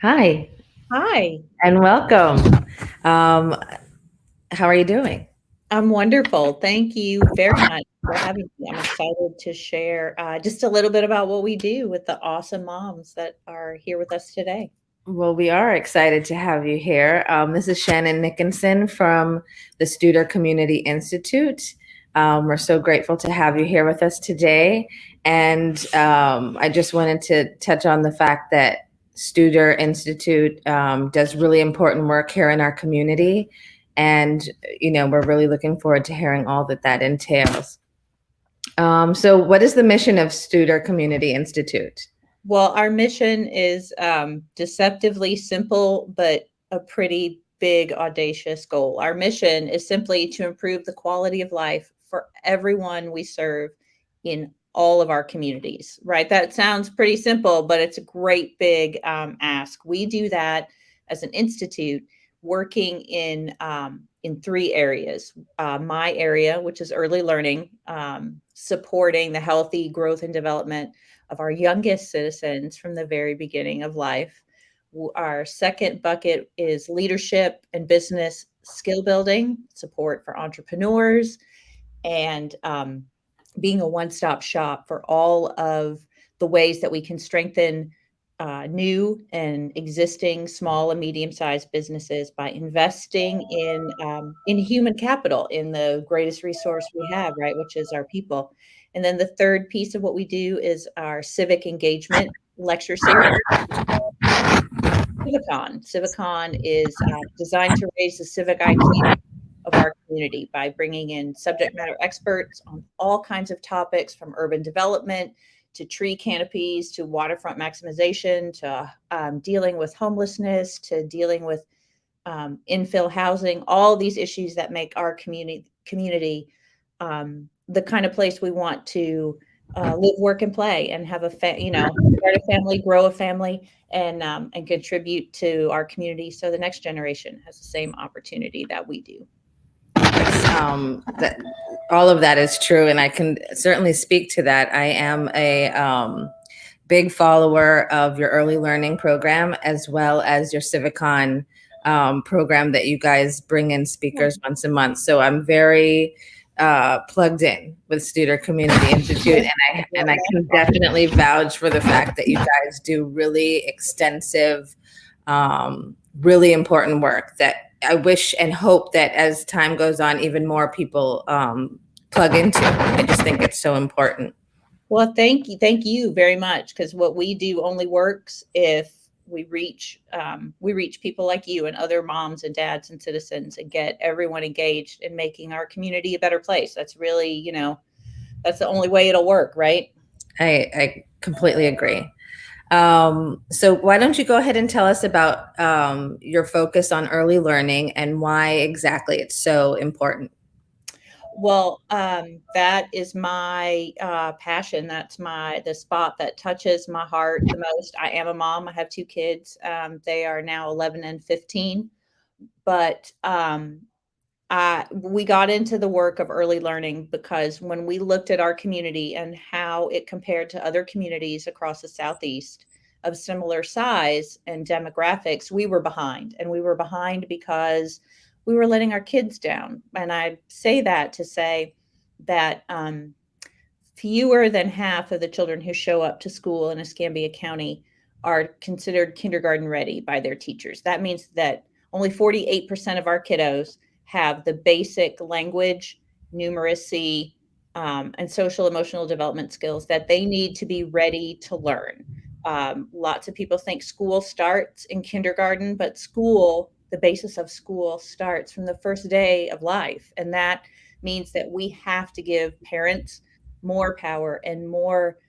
Hi Hi, and welcome. Um, how are you doing? I'm wonderful. Thank you very much for having me. I'm excited to share just a little bit about what we do with the awesome moms that are here with us today. Well, we are excited to have you here. This is Shannon Nickinson from the Studer Community Institute. We're so grateful to have you here with us today. And I just wanted to touch on the fact that Studer Institute does really important work here in our community. And, we're really looking forward to hearing all that that entails. So what is the mission of Studer Community Institute? Well, our mission is deceptively simple, but a pretty big, audacious goal. Our mission is simply to improve the quality of life for everyone we serve in all of our communities, right? That sounds pretty simple, but it's a great big ask. We do that as an institute working in three areas. My area, which is early learning, supporting the healthy growth and development of our youngest citizens from the very beginning of life. Our second bucket is leadership and business skill building, support for entrepreneurs, and being a one stop shop for all of the ways that we can strengthen new and existing small and medium sized businesses by investing in human capital, in the greatest resource we have, right, which is our people. And then the third piece of what we do is our civic engagement lecture series. Civicon. Civicon is designed to raise the civic IQ of our community by bringing in subject matter experts on all kinds of topics, from urban development to tree canopies to waterfront maximization to dealing with homelessness to dealing with infill housing, all these issues that make our community the kind of place we want to live, work, and play, and have start a family, grow a family, and contribute to our community so the next generation has the same opportunity that we do. That all of that is true, and I can certainly speak to that. I am a big follower of your early learning program as well as your Civicon program that you guys bring in speakers once a month. So I'm very plugged in with Studer Community Institute, and I can definitely vouch for the fact that you guys do really extensive, really important work that I wish and hope that as time goes on, even more people plug into. I just think it's so important. Well, thank you very much. Because what we do only works if we reach people like you and other moms and dads and citizens, and get everyone engaged in making our community a better place. That's really, that's the only way it'll work, right? I completely agree. So why don't you go ahead and tell us about your focus on early learning and why exactly it's so important? Well, that is my passion. That's the spot that touches my heart the most. I am a mom. I have two kids. They are now 11 and 15. But we got into the work of early learning because when we looked at our community and how it compared to other communities across the Southeast of similar size and demographics, we were behind. And we were behind because we were letting our kids down. And I say that to say that fewer than half of the children who show up to school in Escambia County are considered kindergarten ready by their teachers. That means that only 48% of our kiddos have the basic language, numeracy, and social emotional development skills that they need to be ready to learn. Lots of people think school starts in kindergarten, but the basis of school starts from the first day of life. And that means that we have to give parents more power and more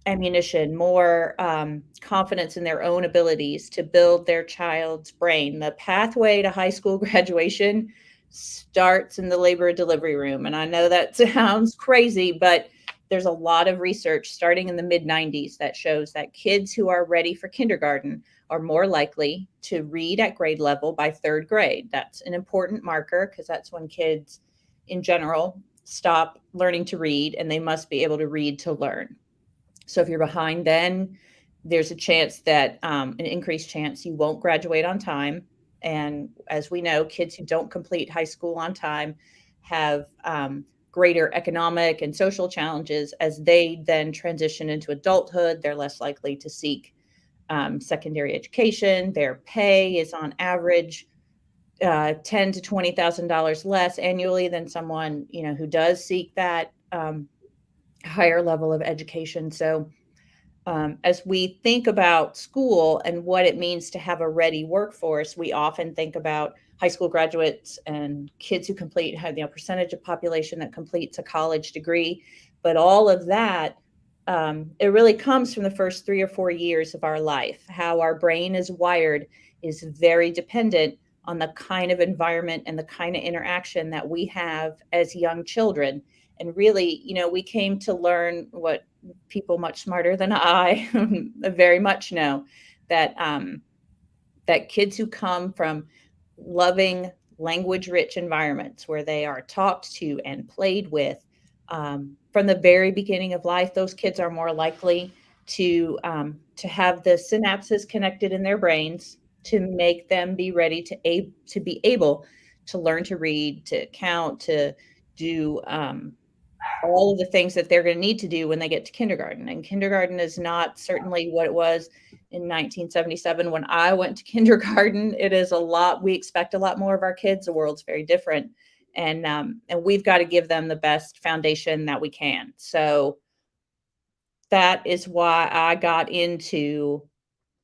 ammunition, more confidence in their own abilities to build their child's brain. The pathway to high school graduation starts in the labor and delivery room. And I know that sounds crazy, but there's a lot of research starting in the mid 90s that shows that kids who are ready for kindergarten are more likely to read at grade level by third grade. That's an important marker because that's when kids in general stop learning to read, and they must be able to read to learn. So if you're behind then, there's a chance that an increased chance you won't graduate on time. And as we know, kids who don't complete high school on time have greater economic and social challenges as they then transition into adulthood. They're less likely to seek secondary education. Their pay is on average ten to $20,000 less annually than someone who does seek that higher level of education. So as we think about school and what it means to have a ready workforce, we often think about high school graduates and kids who complete, have the percentage of population that completes a college degree. But all of that, it really comes from the first 3 or 4 years of our life. How our brain is wired is very dependent on the kind of environment and the kind of interaction that we have as young children. And really, we came to learn what people much smarter than I very much know, that that kids who come from loving, language-rich environments where they are talked to and played with from the very beginning of life, those kids are more likely to have the synapses connected in their brains to make them be ready to be able to learn to read, to count, to do all of the things that they're going to need to do when they get to kindergarten. And kindergarten is not certainly what it was in 1977 when I went to kindergarten. It is a lot. We expect a lot more of our kids. The world's very different, and we've got to give them the best foundation that we can. So that is why I got into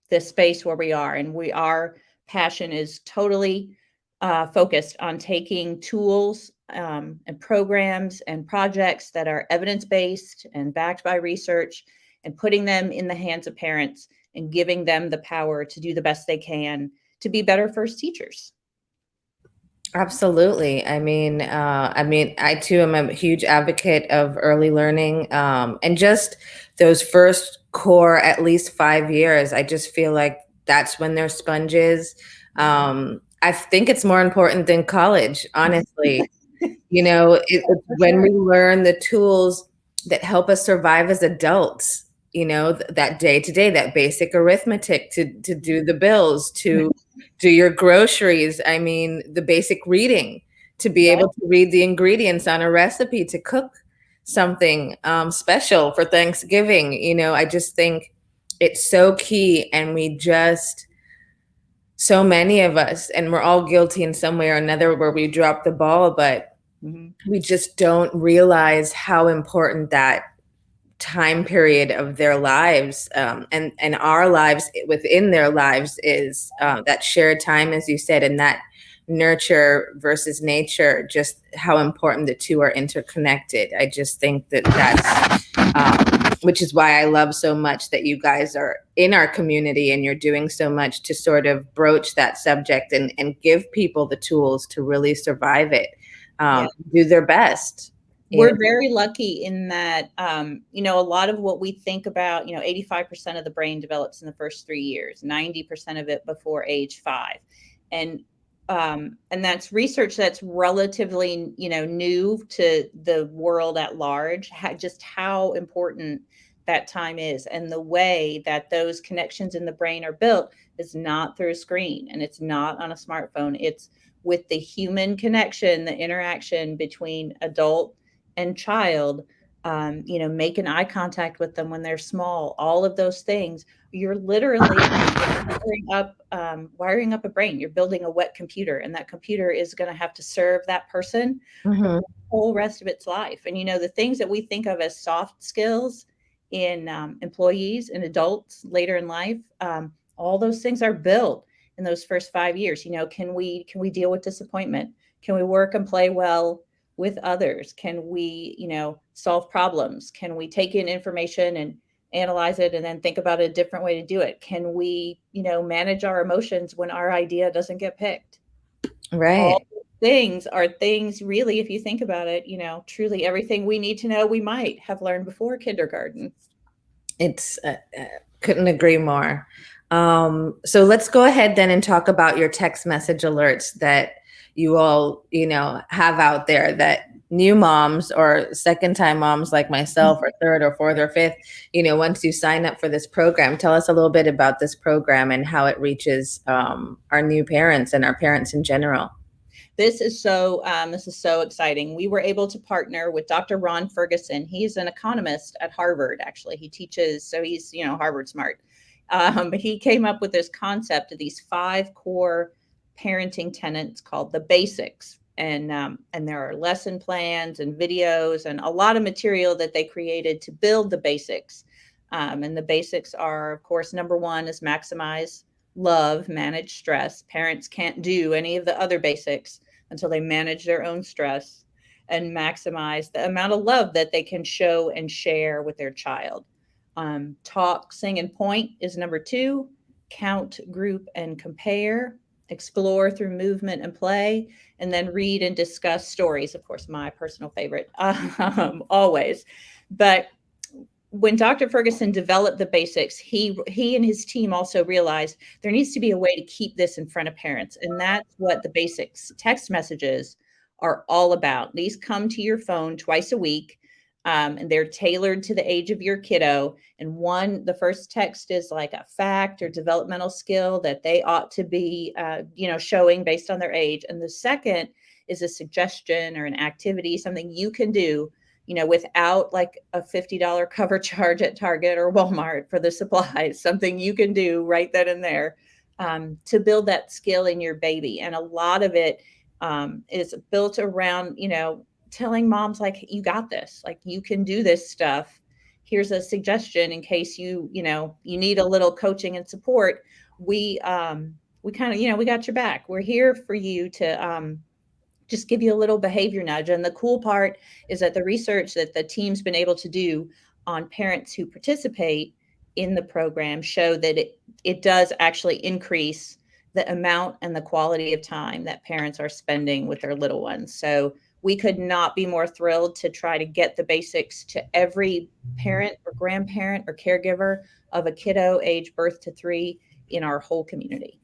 the space where we are, and our passion is totally focused on taking tools and programs and projects that are evidence-based and backed by research and putting them in the hands of parents and giving them the power to do the best they can to be better first teachers. Absolutely. I too am a huge advocate of early learning, and just those first core, at least 5 years. I just feel like that's when they're sponges. I think it's more important than college, honestly. It's when we learn the tools that help us survive as adults. That day to day, that basic arithmetic to do the bills, to do your groceries. I mean, the basic reading, to be able to read the ingredients on a recipe to cook something special for Thanksgiving. I just think it's so key, and so many of us, and we're all guilty in some way or another where we drop the ball, but we just don't realize how important that time period of their lives and our lives within their lives is, that shared time, as you said, and that nurture versus nature, just how important the two are interconnected. I just think that's which is why I love so much that you guys are in our community and you're doing so much to sort of broach that subject and give people the tools to really survive it, do their best. We're very lucky in that, a lot of what we think about, 85% of the brain develops in the first 3 years, 90% of it before age 5. And that's research that's relatively, new to the world at large, just how important that time is. And the way that those connections in the brain are built is not through a screen, and it's not on a smartphone. It's with the human connection, the interaction between adult and child, making eye contact with them when they're small, all of those things. You're literally wiring up a brain. You're building a wet computer, and that computer is going to have to serve that person for the whole rest of its life. And the things that we think of as soft skills in employees and adults later in life, all those things are built in those first 5 years. Can we deal with disappointment? Can we work and play well with others? Can we, solve problems? Can we take in information and analyze it and then think about a different way to do it? Can we, manage our emotions when our idea doesn't get picked? Right. All things are things, really, if you think about it, truly everything we need to know we might have learned before kindergarten. It's couldn't agree more. So let's go ahead then and talk about your text message alerts that you all, have out there that new moms or second time moms like myself, or third or fourth or fifth, once you sign up for this program, tell us a little bit about this program and how it reaches our new parents and our parents in general. This is so exciting. We were able to partner with Dr. Ron Ferguson. He's an economist at Harvard. Actually, he teaches, so he's Harvard smart. But he came up with this concept of these 5 core parenting tenets called the basics, and there are lesson plans and videos and a lot of material that they created to build the basics. And the basics are, of course, number one is maximize love, manage stress. Parents can't do any of the other basics until they manage their own stress and maximize the amount of love that they can show and share with their child. Talk, sing, and point is number two. Count, group, and compare. Explore through movement and play. And then read and discuss stories. Of course, my personal favorite, always. But when Dr. Ferguson developed the basics, he and his team also realized there needs to be a way to keep this in front of parents, and that's what the basics text messages are all about. These come to your phone twice a week, and they're tailored to the age of your kiddo. And the first text is like a fact or developmental skill that they ought to be, showing based on their age, and the second is a suggestion or an activity, something you can do without like a $50 cover charge at Target or Walmart for the supplies, something you can do right then and there, to build that skill in your baby. And a lot of it is built around, telling moms, like, you got this, like, you can do this stuff. Here's a suggestion in case you need a little coaching and support. We kind of, we got your back. We're here for you to just give you a little behavior nudge. And the cool part is that the research that the team's been able to do on parents who participate in the program show that it does actually increase the amount and the quality of time that parents are spending with their little ones. So we could not be more thrilled to try to get the basics to every parent or grandparent or caregiver of a kiddo age birth to 3 in our whole community.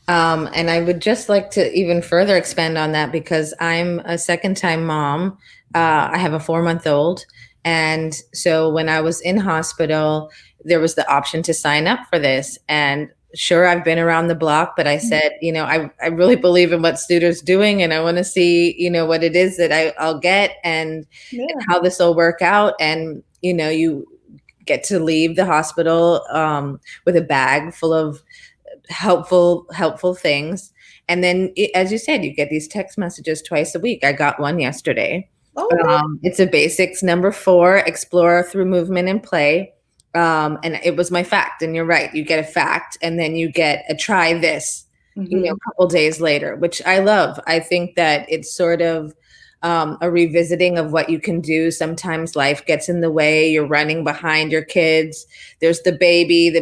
And I would just like to even further expand on that because I'm a second time mom. I have a 4-month-old. And so when I was in hospital, there was the option to sign up for this. And sure, I've been around the block, but I said, I really believe in what Studer's doing, and I want to see, what it is that I'll get and how this will work out. And, you get to leave the hospital with a bag full of helpful things. And then, as you said, you get these text messages twice a week. I got one yesterday. It's a basics number 4, explore through movement and play. And it was my fact. And you're right, you get a fact and then you get a try this, a couple days later, which I love. I think that it's sort of a revisiting of what you can do. Sometimes life gets in the way. You're running behind your kids. There's the baby's,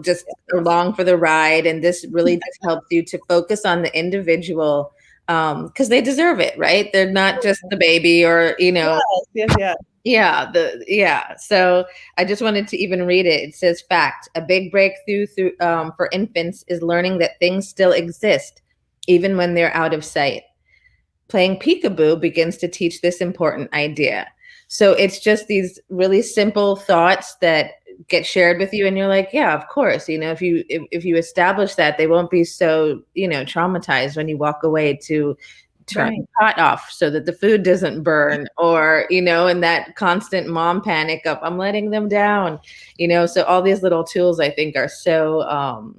just along for the ride. And this really just helps you to focus on the individual, because they deserve it, right? They're not just the baby or, Yes. Yeah. So I just wanted to even read it. It says, fact, a big breakthrough for infants is learning that things still exist, even when they're out of sight. Playing peekaboo begins to teach this important idea. So it's just these really simple thoughts that get shared with you, and you're like, yeah, of course. If you establish that, they won't be so traumatized when you walk away to turn the pot off so that the food doesn't burn, or and that constant mom panic of I'm letting them down. So all these little tools I think are so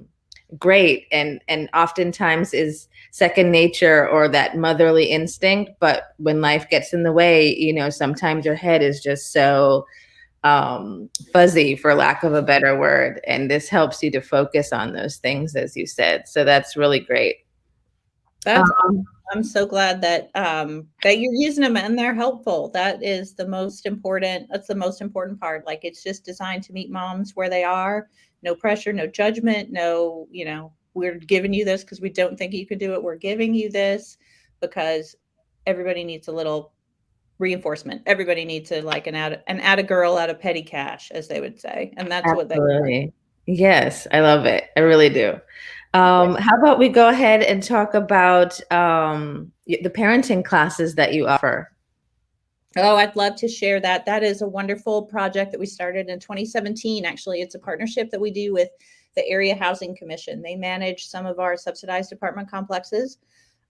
great, and oftentimes is second nature or that motherly instinct. But when life gets in the way, sometimes your head is just so fuzzy, for lack of a better word, and this helps you to focus on those things, as you said. So that's really great. I'm so glad that that you're using them and they're helpful. That's the most important part. Like, it's just designed to meet moms where they are. No pressure, no judgment, no, we're giving you this because we don't think you can do it. We're giving you this because everybody needs a little reinforcement. Everybody needs an atta girl out of petty cash, as they would say. And that's what they Absolutely. Yes, I love it. I really do. How about we go ahead and talk about the parenting classes that you offer? Oh, I'd love to share that. That is a wonderful project that we started in 2017. Actually, it's a partnership that we do with the Area Housing Commission. They manage some of our subsidized apartment complexes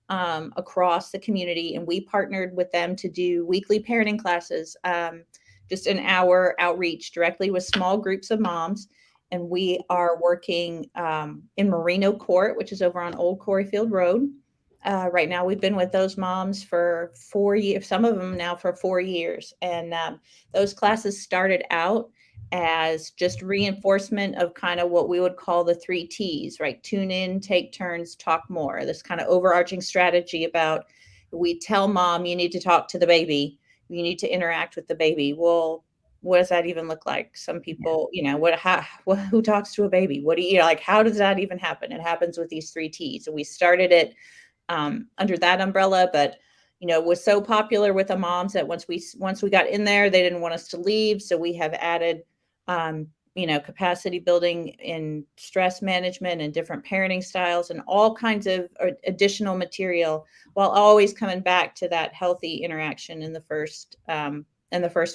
across the community, and we partnered with them to do weekly parenting classes, just an hour outreach directly with small groups of moms. And we are working in Merino Court, which is over on Old Coreyfield Road. Right now, we've been with those moms for 4 years, some of them now for 4 years. And those classes started out as just reinforcement of kind of what we would call the 3 T's, right? Tune in, take turns, talk more. This kind of overarching strategy about we tell mom you need to talk to the baby, you need to interact with the baby. Well, what does that even look like? Some people, who talks to a baby? What do you, like, how does that even happen? It happens with these 3 T's. And we started it under that umbrella, but was so popular with the moms that once we got in there, they didn't want us to leave. So we have added, capacity building in stress management and different parenting styles and all kinds of additional material, while always coming back to that healthy interaction in the first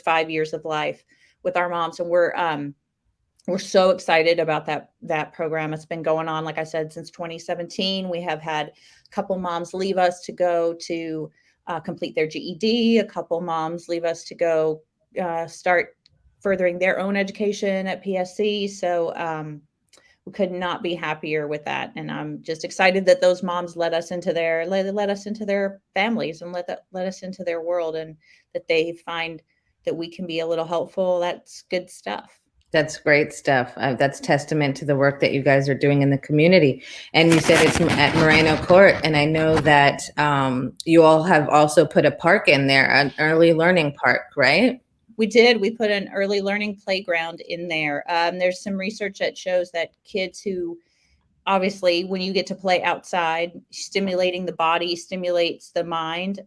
5 years of life with our moms. And we're so excited about that program. It's been going on, like I said, since 2017. We have had a couple moms leave us to go to complete their GED. A couple moms leave us to go start furthering their own education at PSC. So we could not be happier with that. And I'm just excited that those moms let us into their families and let us into their world, and that they find that we can be a little helpful. That's good stuff. That's great stuff. That's testament to the work that you guys are doing in the community. And you said it's at Moreno Court, and I know that you all have also put a park in there, an early learning park, right? We did. We put an early learning playground in there. There's some research that shows that kids who, obviously, when you get to play outside, stimulating the body stimulates the mind.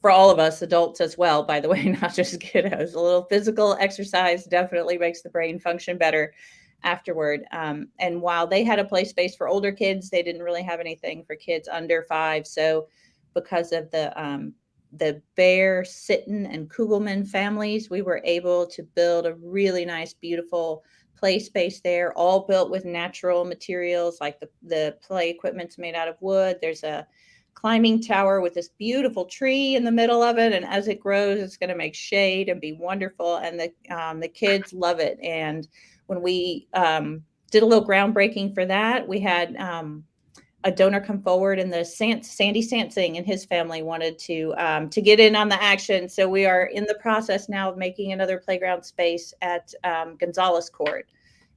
For all of us adults as well, by the way, not just kiddos. A little physical exercise definitely makes the brain function better afterward. And while they had a play space for older kids, they didn't really have anything for kids under 5. So because of the Bear, Sitten, and Kugelman families, we were able to build a really nice, beautiful play space there, all built with natural materials. Like the play equipment's made out of wood. There's a climbing tower with this beautiful tree in the middle of it, and as it grows, it's going to make shade and be wonderful. And the kids love it. And when we did a little groundbreaking for that, we had a donor come forward, and Sandy Sansing and his family wanted to get in on the action. So we are in the process now of making another playground space at Gonzalez Court,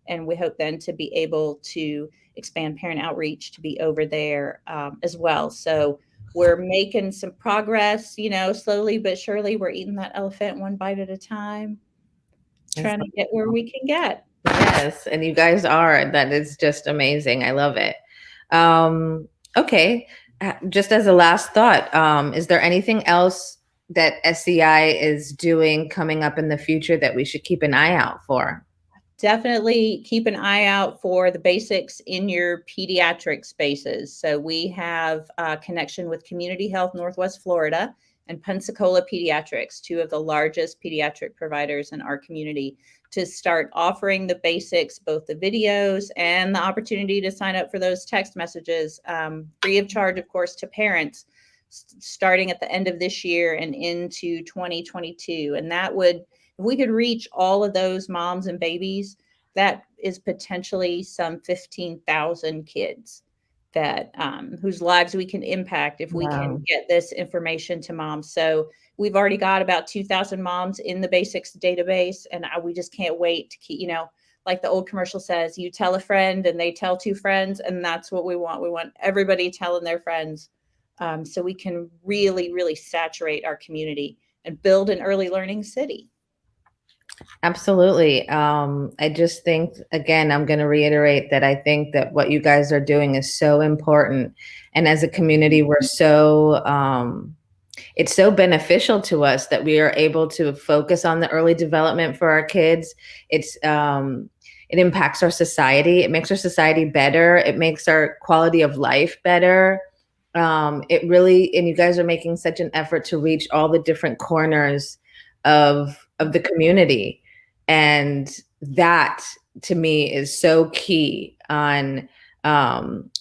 and we hope then to be able to expand parent outreach to be over there as well. So we're making some progress, slowly but surely. We're eating that elephant one bite at a time, trying to get where we can get. Yes, and you guys are. That is just amazing. I love it. Okay, just as a last thought, is there anything else that SCI is doing coming up in the future that we should keep an eye out for? Definitely keep an eye out for the basics in your pediatric spaces. So we have a connection with Community Health Northwest Florida and Pensacola Pediatrics, 2 of the largest pediatric providers in our community, to start offering the basics, both the videos and the opportunity to sign up for those text messages, free of charge, of course, to parents, starting at the end of this year and into 2022. And that would, if we could reach all of those moms and babies, that is potentially some 15,000 kids that whose lives we can impact if we can get this information to moms. So we've already got about 2,000 moms in the basics database, and we just can't wait to keep, like the old commercial says, you tell a friend and they tell 2 friends, and that's what we want. We want everybody telling their friends, so we can really, really saturate our community and build an early learning city. Absolutely. I just think, again, I'm going to reiterate that I think that what you guys are doing is so important. And as a community, it's so beneficial to us that we are able to focus on the early development for our kids. It's, it impacts our society. It makes our society better. It makes our quality of life better. It really, and you guys are making such an effort to reach all the different corners of the community, and that to me is so key on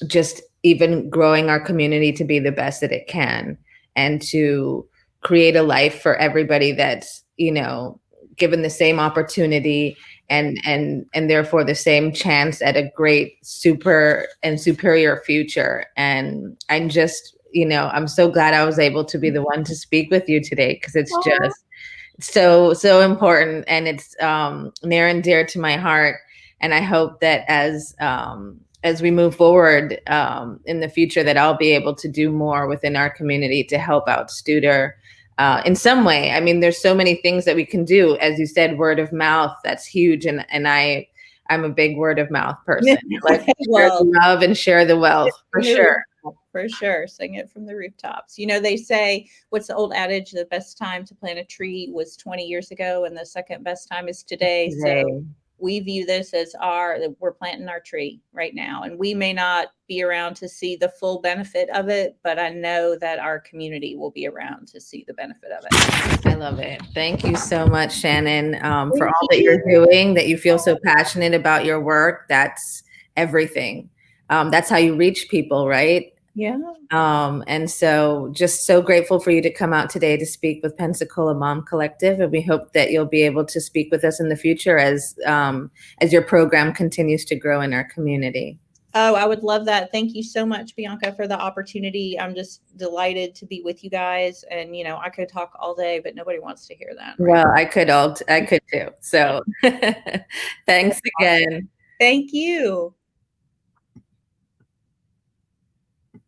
just even growing our community to be the best that it can, and to create a life for everybody that's, given the same opportunity and therefore the same chance at a great super and superior future. And I'm just, I'm so glad I was able to be the one to speak with you today, because it's Aw. just so important, and it's near and dear to my heart. And I hope that as we move forward in the future, that I'll be able to do more within our community to help out Studer in some way. I mean, there's so many things that we can do. As you said, word of mouth, that's huge. And I'm a big word of mouth person. Like, share Well, the love and share the wealth, for sure. For sure. Sing it from the rooftops. They say, what's the old adage? The best time to plant a tree was 20 years ago, and the second best time is today. Today. So we view this as we're planting our tree right now. And we may not be around to see the full benefit of it, but I know that our community will be around to see the benefit of it. I love it. Thank you so much, Shannon, for Thank all that you. you're doing, that you feel so passionate about your work. That's everything. That's how you reach people, right? Yeah. And so just so grateful for you to come out today to speak with Pensacola Mom Collective. And we hope that you'll be able to speak with us in the future as your program continues to grow in our community. Oh, I would love that. Thank you so much, Bianca, for the opportunity. I'm just delighted to be with you guys. And, I could talk all day, but nobody wants to hear that. Right? Well, I could too. So thanks again. Thank you.